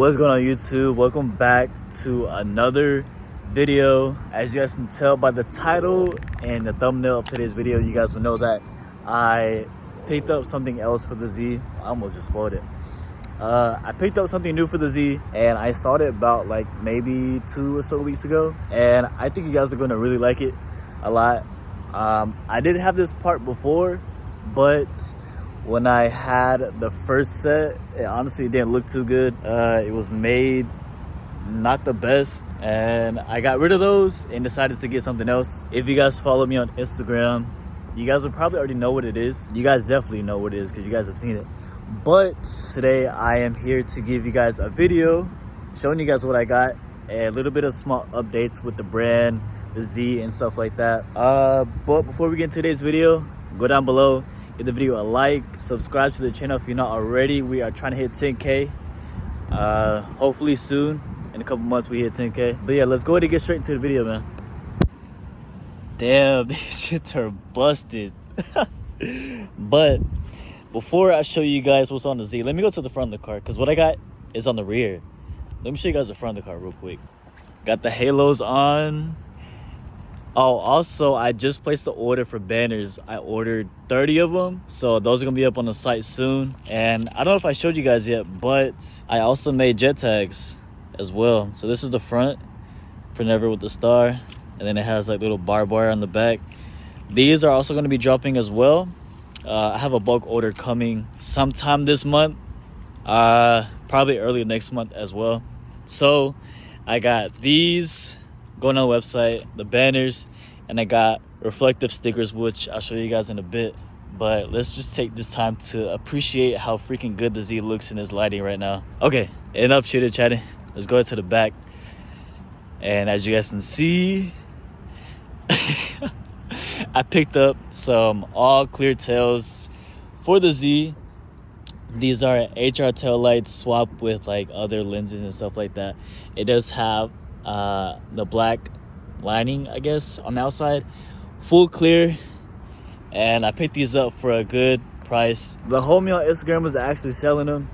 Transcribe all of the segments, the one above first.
What's going on YouTube? Welcome back to another video. As you guys can tell by the title and the thumbnail of today's video, you guys will know that I picked up something else for the Z. I almost just spoiled it. I picked up something new for the Z and I started about like maybe 2 or so weeks ago, and I think you guys are going to really like it a lot. I didn't have this part before, but when I had the first set, it honestly didn't look too good. It was made not the best, and I got rid of those and decided to get something else. If you guys follow me on Instagram, you guys will probably already know what it is. You guys definitely know what it is because you guys have seen it. But today I am here to give you guys a video showing you guys what I got, and a little bit of small updates with the brand, the Z, and stuff like that. But before we get into today's video, go down below, give the video a like, subscribe to the channel if you're not already. We are trying to hit 10K. Hopefully soon, in a couple months we hit 10K. But yeah, let's go ahead and get straight into the video, man. Damn, these shits are busted. But before I show you guys what's on the Z, let me go to the front of the car, because what I got is on the rear. Let me show you guys the front of the car real quick. Got the halos on. Oh, also, I just placed the order for banners. I ordered 30 of them, so those are gonna be up on the site soon. And I don't know if I showed you guys yet, but I also made jet tags as well. So this is the front for Never with the star, and then it has like little barbed wire on the back. These are also gonna be dropping as well. I have a bulk order coming sometime this month, probably early next month as well. So I got these going on the website, the banners, and I got reflective stickers, which I'll show you guys in a bit. But let's just take this time to appreciate how freaking good the Z looks in this lighting right now. Okay, enough chitty chatting. Let's go to the back. And as you guys can see, I picked up some all clear tails for the Z. These are HR tail lights swapped with like other lenses and stuff like that. It does have the black lining, I guess, on the outside, full clear, and I picked these up for a good price. The homie on Instagram was actually selling them,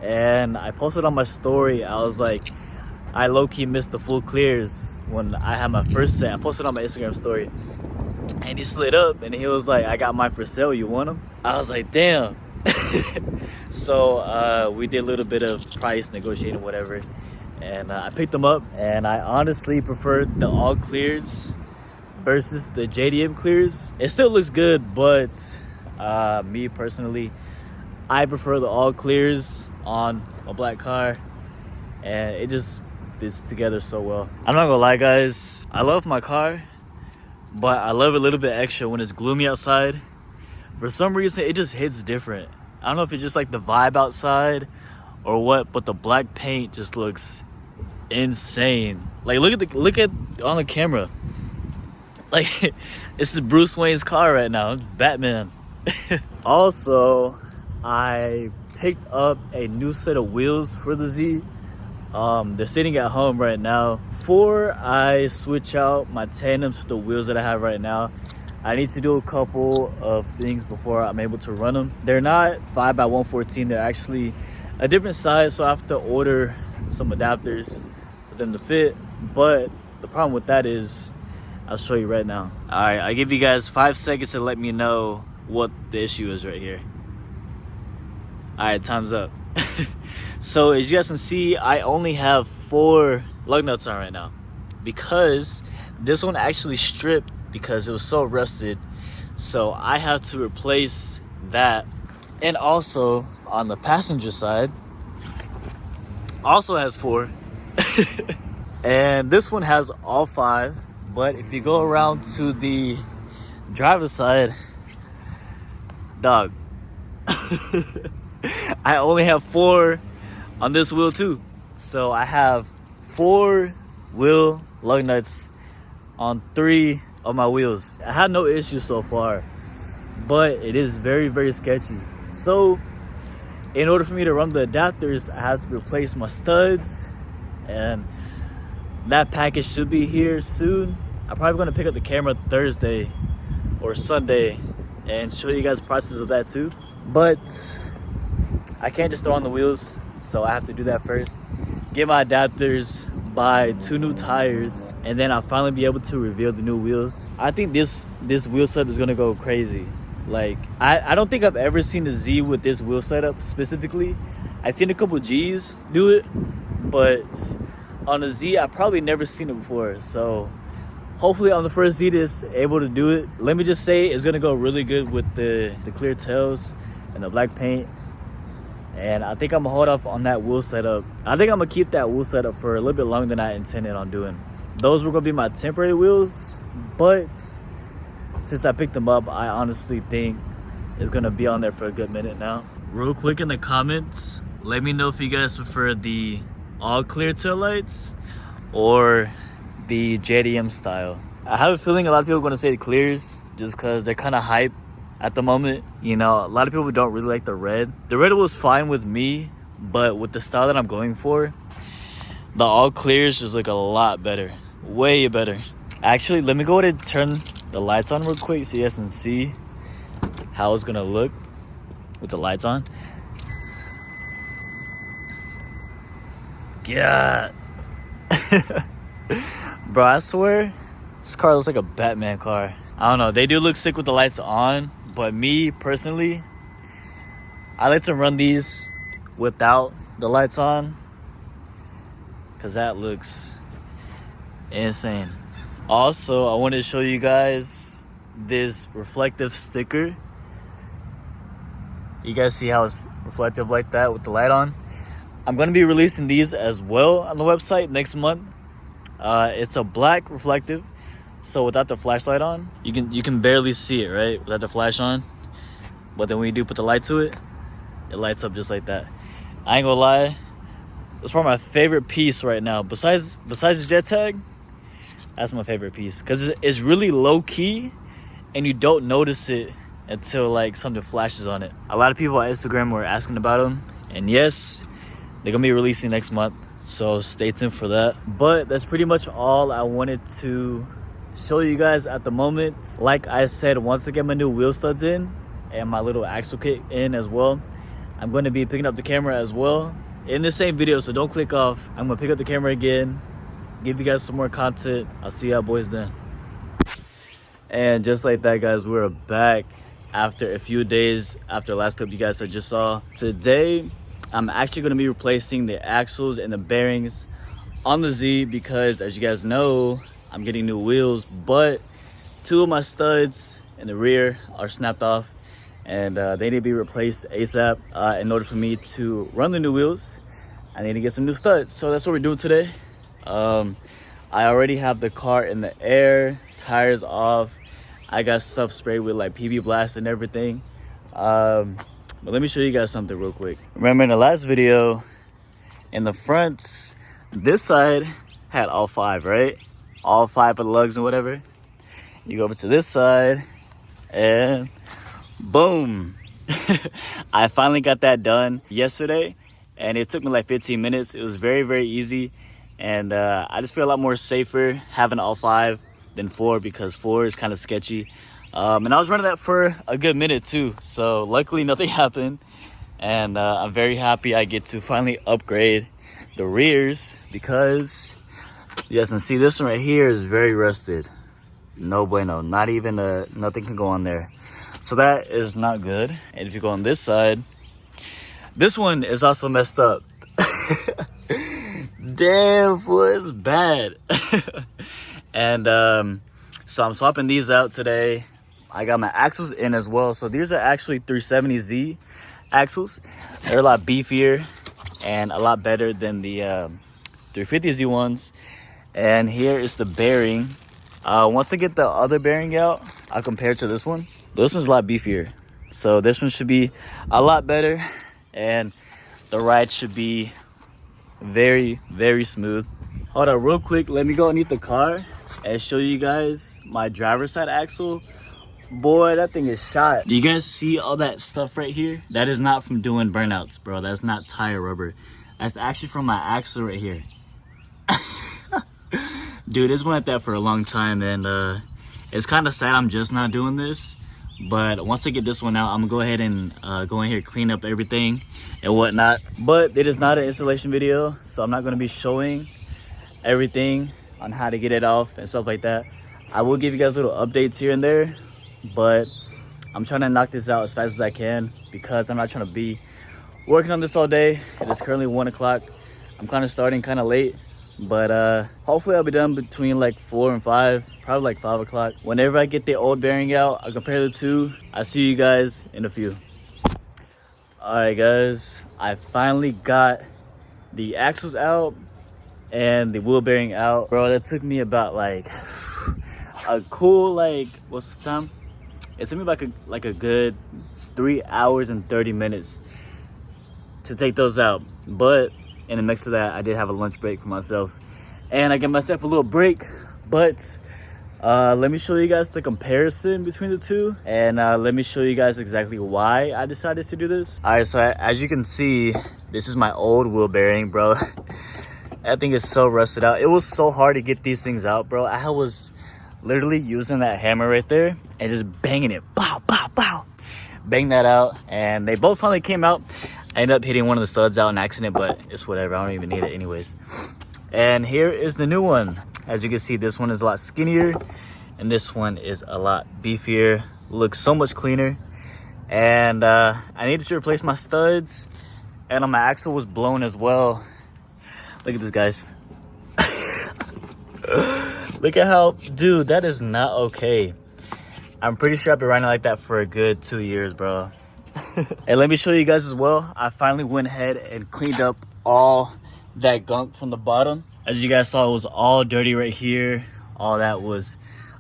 and I posted on my story. I was like, I low-key missed the full clears when I had my first set. I posted on my Instagram story, and he slid up and he was like, I got mine for sale, you want them? I was like, damn. So we did a little bit of price negotiating, whatever, and I picked them up. And I honestly preferred the all clears versus the JDM clears. It still looks good, but me personally, I prefer the all clears on a black car, and it just fits together so well. I'm not gonna lie, guys, I love my car, but I love it a little bit extra when it's gloomy outside. For some reason, it just hits different. I don't know if it's just like the vibe outside or what, but the black paint just looks insane. Like, look at on the camera. Like, this is Bruce Wayne's car right now. It's Batman. Also, I picked up a new set of wheels for the Z. They're sitting at home right now. Before I switch out my tandems to the wheels that I have right now, I need to do a couple of things before I'm able to run them. They're not 5x114, they're actually a different size, so I have to order some adapters for them to fit. But the problem with that is, I'll show you right now. All right, I'll give you guys 5 seconds to let me know what the issue is right here. All right, time's up. So as you guys can see, I only have 4 lug nuts on right now, because this one actually stripped because it was so rusted. So I have to replace that. And also on the passenger side, also has 4. And this one has all 5. But if you go around to the driver's side, dog, I only have 4 on this wheel too. So I have 4 wheel lug nuts on 3 of my wheels. I had no issues so far, but it is very, very sketchy. So in order for me to run the adapters, I have to replace my studs, and that package should be here soon. I'm probably going to pick up the camera Thursday or Sunday and show you guys prices of that too. But I can't just throw on the wheels. So so I have to do that first. Get my adapters, buy 2 new tires, and then I'll finally be able to reveal the new wheels. I think this wheel setup is gonna go crazy. Like, I don't think I've ever seen a Z with this wheel setup specifically. I've seen a couple G's do it, but on a Z, I've probably never seen it before. So hopefully I'm the first Z that's able to do it. Let me just say it's gonna go really good with the clear tails and the black paint. And I think I'm gonna hold off on that wheel setup. I think I'm gonna keep that wheel setup for a little bit longer than I intended on doing. Those were gonna be my temporary wheels, but since I picked them up, I honestly think it's gonna be on there for a good minute now. Real quick in the comments, let me know if you guys prefer the all clear tail lights or the JDM style. I have a feeling a lot of people are gonna say the clears just because they're kind of hype at the moment. You know, a lot of people don't really like the red. The red was fine with me, but with the style that I'm going for, the all clears just look a lot better, way better. Actually, let me go ahead and turn the lights on real quick so you guys can see how it's gonna look with the lights on. Yeah. Bro, I swear this car looks like a Batman car. I don't know, they do look sick with the lights on, but me personally, I like to run these without the lights on because that looks insane. Also, I wanted to show you guys this reflective sticker. You guys see how it's reflective like that with the light on? I'm going to be releasing these as well on the website next month. It's a black reflective, so without the flashlight on, you can barely see it, right? Without the flash on. But then when you do put the light to it, it lights up just like that. I ain't gonna lie, it's probably my favorite piece right now. Besides the jet tag, that's my favorite piece because it's really low key and you don't notice it until like something flashes on it. A lot of people on Instagram were asking about them, and yes, they're gonna be releasing next month, so stay tuned for that. But that's pretty much all I wanted to show you guys at the moment. Like I said, once I get my new wheel studs in and my little axle kit in as well, I'm going to be picking up the camera as well in the same video, so don't click off. I'm gonna pick up the camera again, give you guys some more content. I'll see y'all boys then. And just like that, guys, we're back after a few days after the last clip you guys had just saw. Today I'm actually going to be replacing the axles and the bearings on the Z because, as you guys know, I'm getting new wheels, but 2 of my studs in the rear are snapped off and they need to be replaced ASAP. In order for me to run the new wheels, I need to get some new studs, so that's what we're doing today. I already have the car in the air, tires off. I got stuff sprayed with like PB Blast and everything. But let me show you guys something real quick. Remember in the last video, in the fronts, this side had all 5, right? All 5 of the lugs and whatever. You go over to this side and boom. I finally got that done yesterday and it took me like 15 minutes. It was very, very easy. And I just feel a lot more safer having all 5 than 4 because 4 is kind of sketchy. And I was running that for a good minute too. So luckily nothing happened. And I'm very happy I get to finally upgrade the rears because you guys can see this one right here is very rusted. No bueno, not even nothing can go on there. So that is not good. And if you go on this side, this one is also messed up. Damn, boy, it's bad. And so I'm swapping these out today. I got my axles in as well. So these are actually 370Z axles. They're a lot beefier and a lot better than the 350Z ones. And here is the bearing. Once I get the other bearing out, I'll compare it to this one. This one's a lot beefier. So this one should be a lot better. And the ride should be very, very smooth. Hold on real quick. Let me go underneath the car and show you guys my driver's side axle. Boy, that thing is shot. Do you guys see all that stuff right here? That is not from doing burnouts, bro. That's not tire rubber. That's actually from my axle right here. Dude, it's been like that for a long time, and it's kind of sad I'm just not doing this. But once I get this one out, I'm gonna go ahead and go in here, clean up everything and whatnot. But it is not an installation video, so I'm not gonna be showing everything on how to get it off and stuff like that. I will give you guys little updates here and there, but I'm trying to knock this out as fast as I can because I'm not trying to be working on this all day. It is currently 1 o'clock. I'm kind of starting kind of late, but hopefully I'll be done between like 4 and 5, probably like 5 o'clock. Whenever I get the old bearing out, I'll compare the two. I'll see you guys in a few. All right, guys, I finally got the axles out and the wheel bearing out. Bro, that took me about like a cool, like, what's the time? It took me like a good 3 hours and 30 minutes to take those out. But in the mix of that, I did have a lunch break for myself, and I gave myself a little break. But let me show you guys the comparison between the two, and let me show you guys exactly why I decided to do this. All right, so as you can see, this is my old wheel bearing, bro. That thing is so rusted out. It was so hard to get these things out, bro. I was literally using that hammer right there and just banging it, bow, bow, bow. Bang that out, and they both finally came out. I ended up hitting one of the studs out in accident, but it's whatever. I don't even need it anyways. And here is the new one. As you can see, this one is a lot skinnier, and this one is a lot beefier. Looks so much cleaner. And I needed to replace my studs, and on my axle was blown as well. Look at this, guys. Look at how, dude, that is not okay. I'm pretty sure I've been riding like that for a good 2 years, bro. And let me show you guys as well. I finally went ahead and cleaned up all that gunk from the bottom. As you guys saw, it was all dirty right here. All that was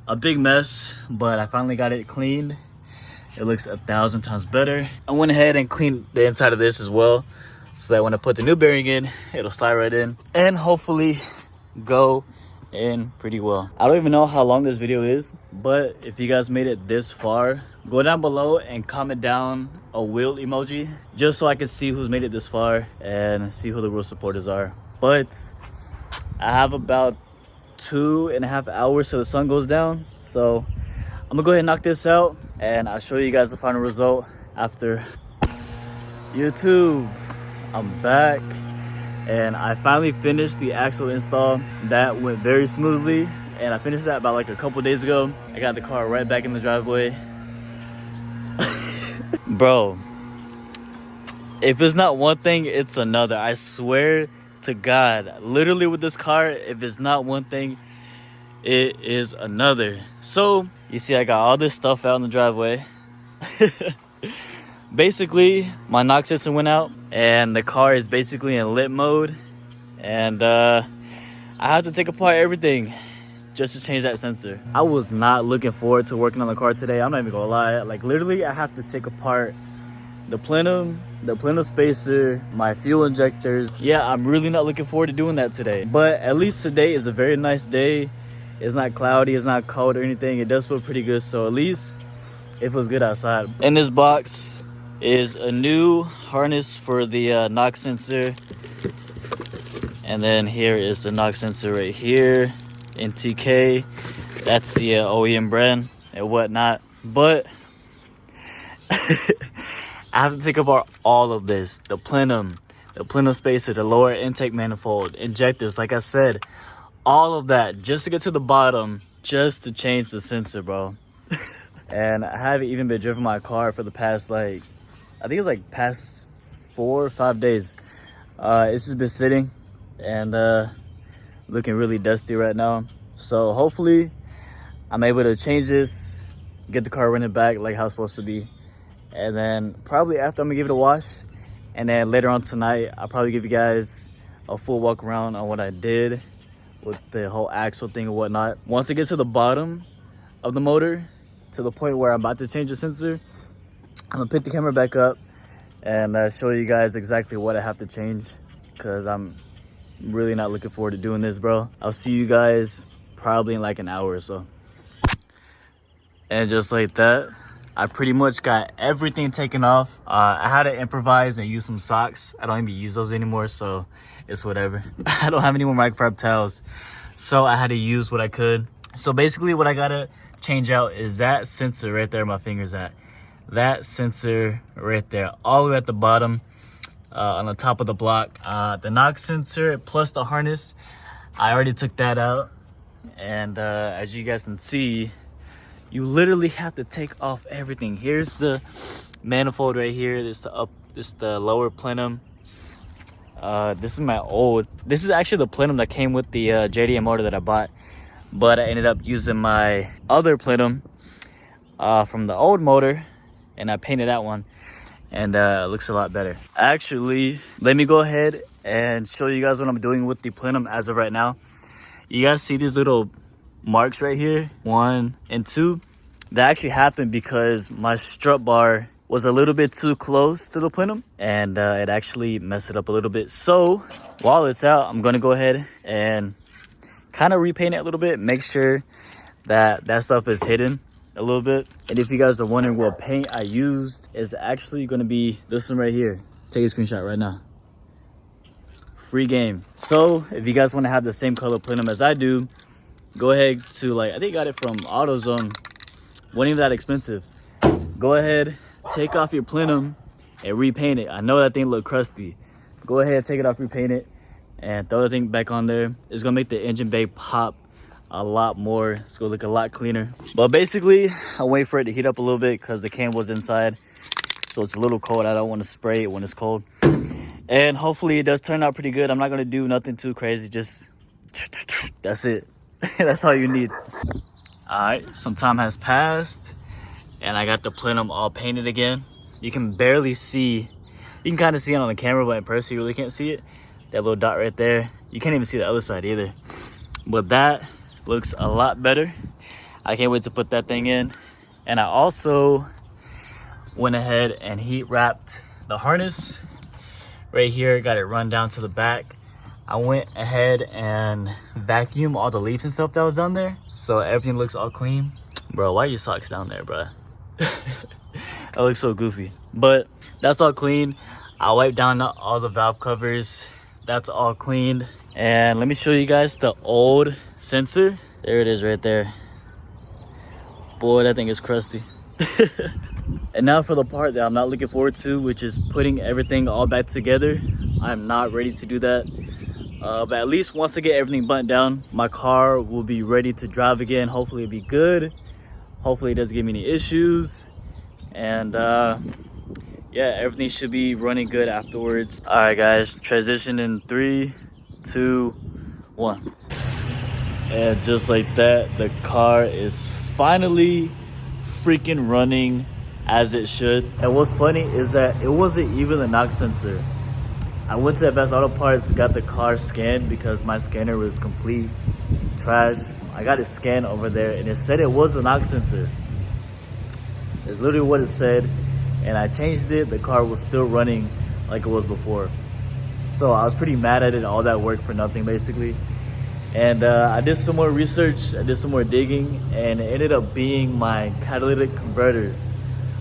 a big mess, but I finally got it cleaned. It looks 1,000 times better. I went ahead and cleaned the inside of this as well, so that when I put the new bearing in, it'll slide right in and hopefully go in pretty well. I don't even know how long this video is, but if you guys made it this far, go down below and comment down a wheel emoji, just so I can see who's made it this far and see who the real supporters are. But I have about 2.5 hours till the sun goes down, so I'm gonna go ahead and knock this out, and I'll show you guys the final result after. YouTube, I'm back, and I finally finished the axle install. That went very smoothly, and I finished that about like a couple days ago. I got the car right back in the driveway. Bro, if it's not one thing, it's another. I swear to God, literally with this car, if it's not one thing, it is another. So you see, I got all this stuff out in the driveway. Basically, my knock sensor went out, and the car is basically in lit mode, and I have to take apart everything just to change that sensor. I was not looking forward to working on the car today. I'm not even gonna lie. Like, literally, I have to take apart the plenum spacer, my fuel injectors. Yeah, I'm really not looking forward to doing that today. But at least today is a very nice day. It's not cloudy, it's not cold or anything. It does feel pretty good, so at least it feels good outside. In this box is a new harness for the knock sensor. And then here is the knock sensor right here. NTK, that's the OEM brand and whatnot. But I have to take apart all of this: the plenum spacer, the lower intake manifold, injectors, like I said, all of that, just to get to the bottom, just to change the sensor, bro. And I haven't even been driving my car for the past, like, I think it's like past 4 or 5 days. It's just been sitting and looking really dusty right now. So hopefully I'm able to change this, get the car running back like how it's supposed to be. And then probably after, I'm gonna give it a wash. And then later on tonight, I'll probably give you guys a full walk around on what I did with the whole axle thing and whatnot. Once it gets to the bottom of the motor, to the point where I'm about to change the sensor, I'm gonna pick the camera back up and show you guys exactly what I have to change, because I'm really not looking forward to doing this, bro. I'll see you guys probably in like an hour or so. And just like that, I pretty much got everything taken off. I had to improvise and use some socks. I don't even use those anymore, so it's whatever. I don't have any more microfiber towels, so I had to use what I could. So basically what I gotta change out is that sensor right there my finger's at. That sensor right there, all the way at the bottom, on the top of the block. The knock sensor plus the harness, I already took that out. And as you guys can see, you literally have to take off everything. Here's the manifold right here. This is the lower plenum. This is my old, this is actually the plenum that came with the JDM motor that I bought, but I ended up using my other plenum from the old motor, and I painted that one, and it looks a lot better. Actually, let me go ahead and show you guys what I'm doing with the plenum as of right now. You guys see these little marks right here, 1 and 2? That actually happened because my strut bar was a little bit too close to the plenum, and it actually messed it up a little bit. So while it's out, I'm gonna go ahead and kind of repaint it a little bit, make sure that that stuff is hidden a little bit. And if you guys are wondering what paint I used, is actually gonna be this one right here. Take a screenshot right now. Free game. So if you guys want to have the same color plenum as I do, go ahead to, like, I think I got it from AutoZone. Wasn't even that expensive. Go ahead, take off your plenum and repaint it. I know that thing look crusty. Go ahead, take it off, repaint it, and throw the thing back on there. It's gonna make the engine bay pop a lot more. It's gonna look a lot cleaner. But basically, I'll wait for it to heat up a little bit because the can was inside, so it's a little cold. I don't want to spray it when it's cold. And hopefully it does turn out pretty good. I'm not gonna do nothing too crazy, just that's it. That's all you need. All right, some time has passed and I got the plenum all painted again. You can barely see, you can kind of see it on the camera, but in person you really can't see it. That little dot right there, you can't even see the other side either. But that looks a lot better. I can't wait to put that thing in. And I also went ahead and heat wrapped the harness right here, got it run down to the back. I went ahead and vacuumed all the leaves and stuff that was down there, so everything looks all clean. Bro, why are your socks down there, bro? That looks so goofy. But that's all clean. I wiped down all the valve covers. That's all cleaned. And let me show you guys the old sensor. There it is right there. Boy, that thing is crusty. And now for the part that I'm not looking forward to, which is putting everything all back together. I'm not ready to do that. But at least once I get everything buttoned down, my car will be ready to drive again. Hopefully it'll be good. Hopefully it doesn't give me any issues. And yeah, everything should be running good afterwards. All right, guys, transition in 3, 2, 1. And just like that, the car is finally freaking running as it should. And what's funny is that it wasn't even the knock sensor. I went to Best Auto Parts, got the car scanned because my scanner was complete trash. I got it scanned over there and it said it was a knock sensor. It's literally what it said, and I changed it. The car was still running like it was before. So I was pretty mad at it, all that work for nothing basically. And I did some more research, I did some more digging, and it ended up being my catalytic converters.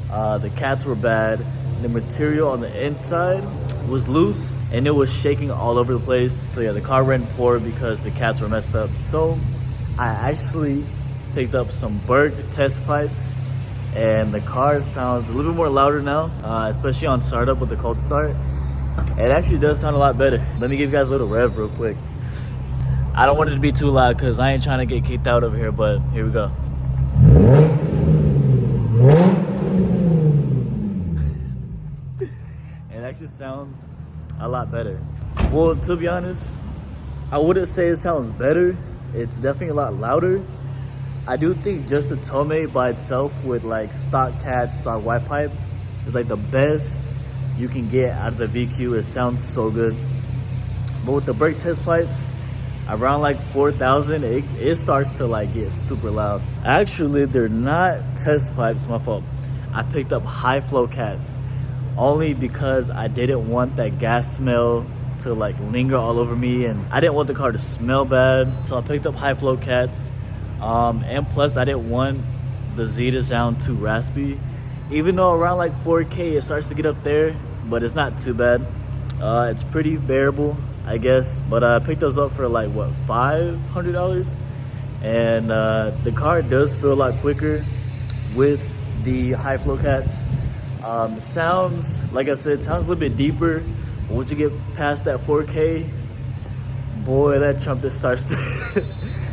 The cats were bad, the material on the inside was loose, and it was shaking all over the place. So yeah, the car ran poor because the cats were messed up. So I actually picked up some Berg test pipes, and the car sounds a little bit more louder now, especially on startup with the cold start. It actually does sound a lot better. Let me give you guys a little rev real quick. I don't want it to be too loud because I ain't trying to get kicked out over here, but here we go. It actually sounds a lot better. Well, to be honest, I wouldn't say it sounds better. It's definitely a lot louder. I do think just the Tomei by itself with like stock cat, stock white pipe is like the best you can get out of the VQ. It sounds so good. But with the brake test pipes, around like 4,000, it starts to like get super loud. Actually, they're not test pipes, my fault. I picked up high flow cats only because I didn't want that gas smell to like linger all over me, and I didn't want the car to smell bad. So I picked up high flow cats. And plus I didn't want the Z to sound too raspy, even though around like 4K it starts to get up there, but it's not too bad. It's pretty bearable, I guess. But I picked those up for like what, $500, and the car does feel a lot quicker with the high flow cats. Sounds, like I said, sounds a little bit deeper. But once you get past that 4K, boy, that trumpet starts to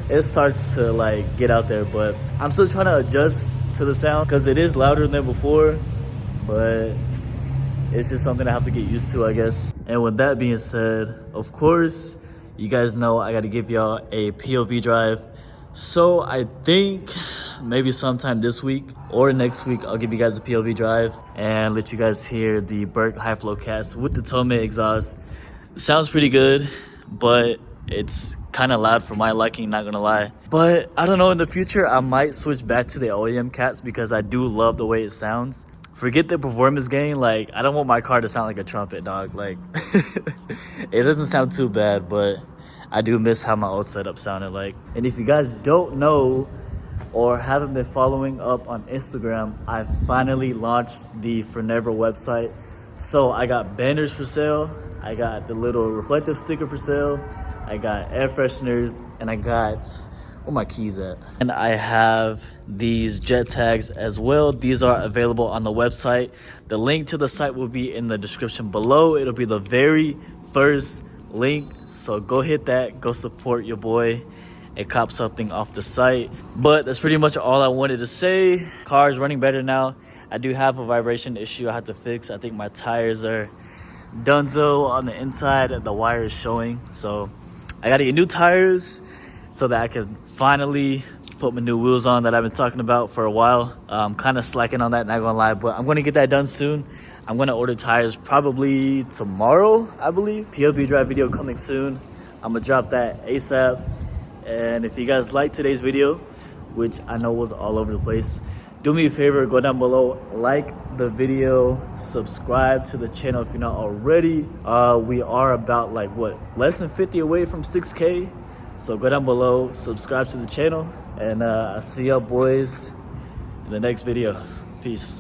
it starts to like get out there. But I'm still trying to adjust to the sound because it is louder than before, but it's just something I have to get used to, I guess. And with that being said, of course, you guys know I got to give y'all a POV drive. So I think maybe sometime this week or next week, I'll give you guys a POV drive and let you guys hear the Burke High Flow Cats with the Tome exhaust. It sounds pretty good, but it's kind of loud for my liking, not gonna lie. But I don't know, in the future, I might switch back to the OEM cats because I do love the way it sounds. Forget the performance gain, like, I don't want my car to sound like a trumpet, dog. Like, it doesn't sound too bad, but I do miss how my old setup sounded like. And if you guys don't know or haven't been following up on Instagram, I finally launched the Forever website. So I got banners for sale, I got the little reflective sticker for sale, I got air fresheners, and I got, where my keys at? And I have these jet tags as well. These are available on the website. The link to the site will be in the description below. It'll be the very first link. So go hit that, go support your boy and cop something off the site. But that's pretty much all I wanted to say. Car is running better now. I do have a vibration issue I have to fix. I think my tires are donezo on the inside. The wire is showing. So I gotta get new tires so that I can finally put my new wheels on that I've been talking about for a while. I'm kind of slacking on that, not gonna lie, but I'm gonna get that done soon. I'm gonna order tires probably tomorrow, I believe. POV drive video coming soon. I'm gonna drop that ASAP. And if you guys like today's video, which I know was all over the place, do me a favor, go down below, like the video, subscribe to the channel if you're not already. We are about like what, less than 50 away from 6K. So go down below, subscribe to the channel, and I'll see y'all boys in the next video. Peace.